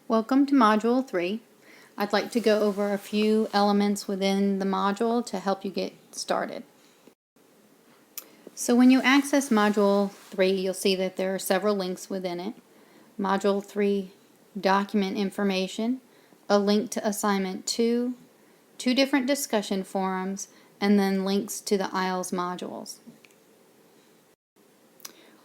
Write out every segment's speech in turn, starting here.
Welcome to Module 3. I'd like to go over a few elements within the module to help you get started. So when you access Module 3, you'll see that there are several links within it. Module 3 Document Information, a link to Assignment 2, two different discussion forums, and then links to the IELTS modules.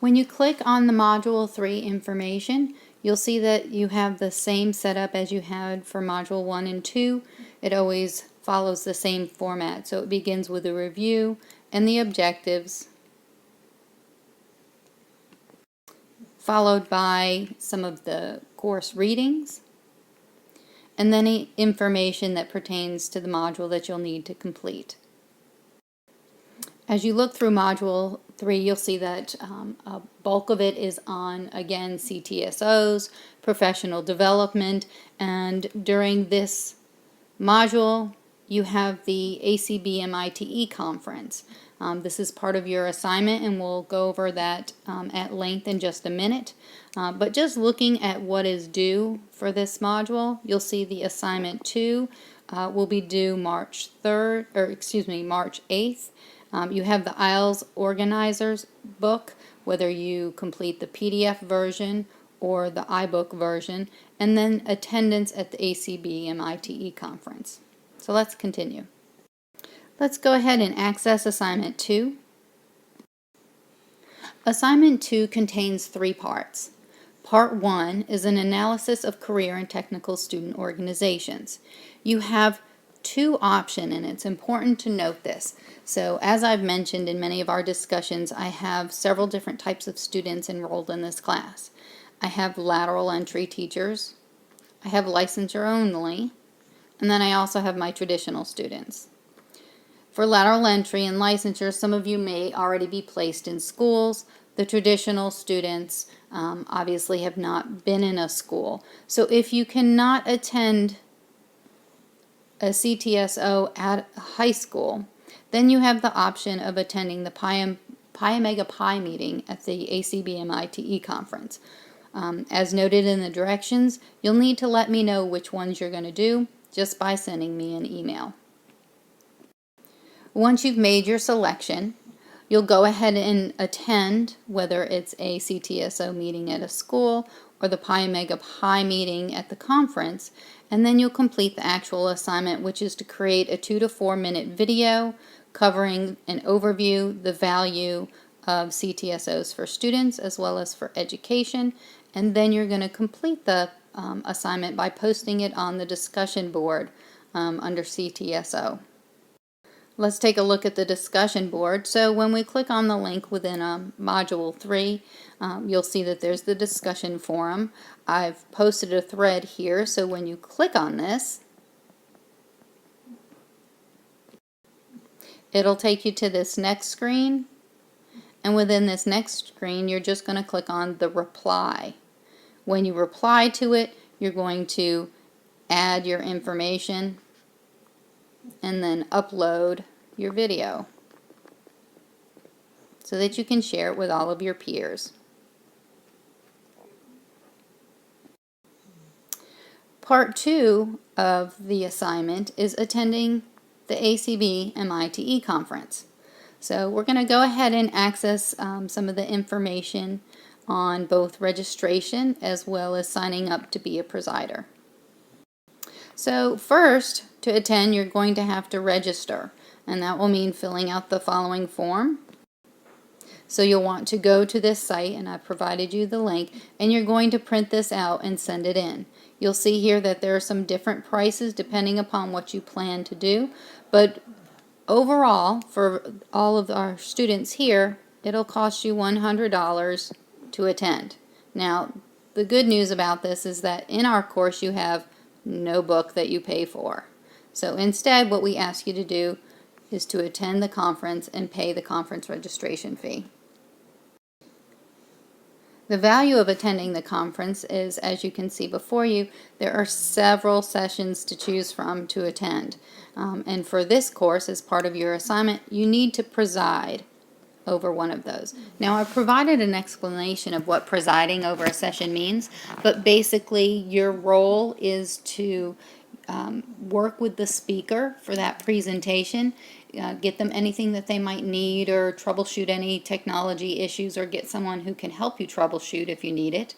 When you click on the Module 3 information, you'll see that you have the same setup as you had for Module 1 and 2. It always follows the same format. So it begins with a review and the objectives, followed by some of the course readings, and then any information that pertains to the module that you'll need to complete. As you look through Module 3, you'll see that a bulk of it is on, again, CTSOs, professional development, and during this module, you have the ACB-MITE conference. This is part of your assignment, and we'll go over that at length in just a minute. But just looking at what is due for this module, you'll see the assignment 2 will be due March 8th. You have the IELTS Organizers book, whether you complete the PDF version or the iBook version, and then attendance at the ACB-MITE conference. So let's continue. Let's go ahead and access Assignment 2. Assignment 2 contains 3 parts. Part 1 is an analysis of career and technical student organizations. You have 2 options, and it's important to note this. So as I've mentioned in many of our discussions, I have several different types of students enrolled in this class. I have lateral entry teachers, I have licensure only, and then I also have my traditional students. For lateral entry and licensure, some of you may already be placed in schools. The traditional students obviously have not been in a school. So if you cannot attend a CTSO at high school, then you have the option of attending the Pi Omega Pi meeting at the ACB-MITE conference. As noted in the directions, you'll need to let me know which ones you're going to do just by sending me an email. Once you've made your selection, you'll go ahead and attend, whether it's a CTSO meeting at a school or the Pi Omega Pi meeting at the conference, and then you'll complete the actual assignment, which is to create a 2 to 4 minute video covering an overview, the value of CTSOs for students as well as for education, and then you're going to complete the assignment by posting it on the discussion board under CTSO. Let's take a look at the discussion board. So when we click on the link within Module 3, you'll see that there's the discussion forum. I've posted a thread here, so when you click on this, it'll take you to this next screen, and within this next screen, you're just going to click on the reply. When you reply to it, you're going to add your information and then upload your video so that you can share it with all of your peers. Part 2 of the assignment is attending the ACB-MITE conference. So we're going to go ahead and access some of the information on both registration as well as signing up to be a presider. So first, to attend, you're going to have to register, and that will mean filling out the following form. So you'll want to go to this site, and I've provided you the link, and you're going to print this out and send it in. You'll see here that there are some different prices depending upon what you plan to do, but overall, for all of our students here, it'll cost you $100 to attend. Now, the good news about this is that in our course you have no book that you pay for. So instead, what we ask you to do is to attend the conference and pay the conference registration fee. The value of attending the conference is, as you can see before you, there are several sessions to choose from to attend. And for this course, as part of your assignment, you need to preside over one of those. Now, I've provided an explanation of what presiding over a session means, but basically your role is to work with the speaker for that presentation, get them anything that they might need, or troubleshoot any technology issues, or get someone who can help you troubleshoot if you need it.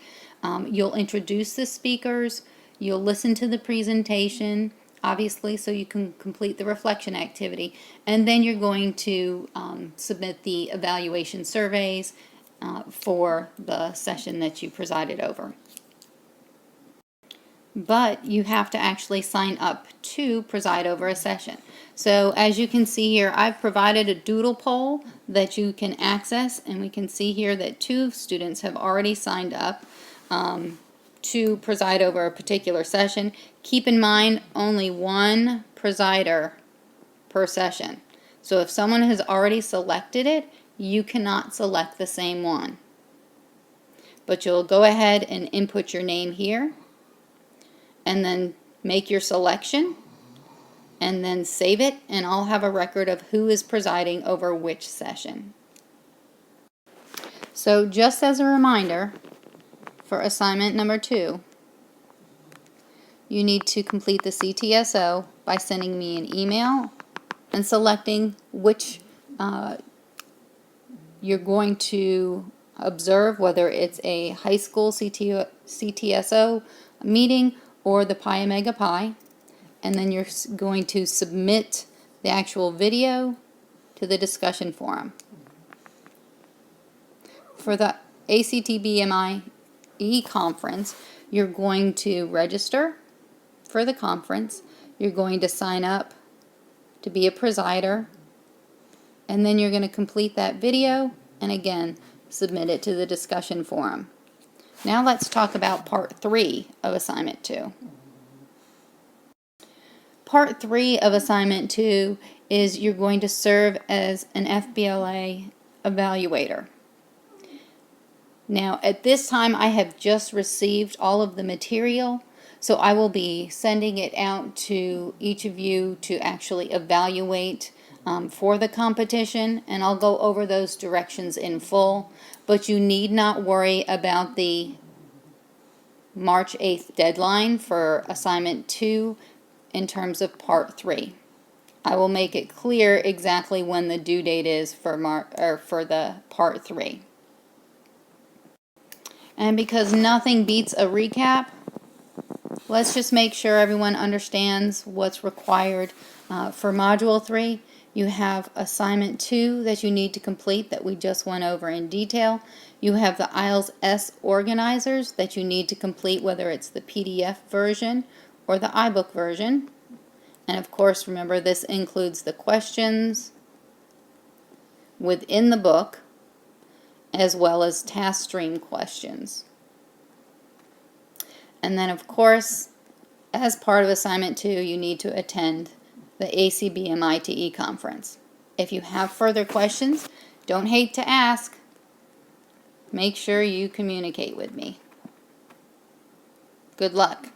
You'll introduce the speakers, you'll listen to the presentation, obviously, so you can complete the reflection activity, and then you're going to submit the evaluation surveys for the session that you presided over. But you have to actually sign up to preside over a session. So as you can see here, I've provided a Doodle Poll that you can access, and we can see here that 2 students have already signed up to preside over a particular session. Keep in mind, only 1 presider per session. So if someone has already selected it, you cannot select the same one. But you'll go ahead and input your name here, and then make your selection, and then save it, and I'll have a record of who is presiding over which session. So just as a reminder, for assignment number 2, you need to complete the CTSO by sending me an email and selecting which you're going to observe, whether it's a high school CTSO meeting or the Pi Omega Pi, and then you're going to submit the actual video to the discussion forum. For the ACTBMIE conference, you're going to register for the conference, you're going to sign up to be a presider, and then you're going to complete that video and again submit it to the discussion forum. Now let's talk about part 3 of assignment 2. Part 3 of assignment 2 is you're going to serve as an FBLA evaluator. Now at this time I have just received all of the material, so I will be sending it out to each of you to actually evaluate for the competition, and I'll go over those directions in full, but you need not worry about the March 8th deadline for assignment 2 in terms of part 3. I will make it clear exactly when the due date is for the part 3. And because nothing beats a recap, let's just make sure everyone understands what's required for module 3. You have assignment 2 that you need to complete that we just went over in detail. You have the IELTS S organizers that you need to complete, whether it's the PDF version or the iBook version. And of course, remember, this includes the questions within the book as well as task stream questions. And then of course, as part of assignment 2, you need to attend the ACBMITE conference. If you have further questions, don't hate to ask. Make sure you communicate with me. Good luck.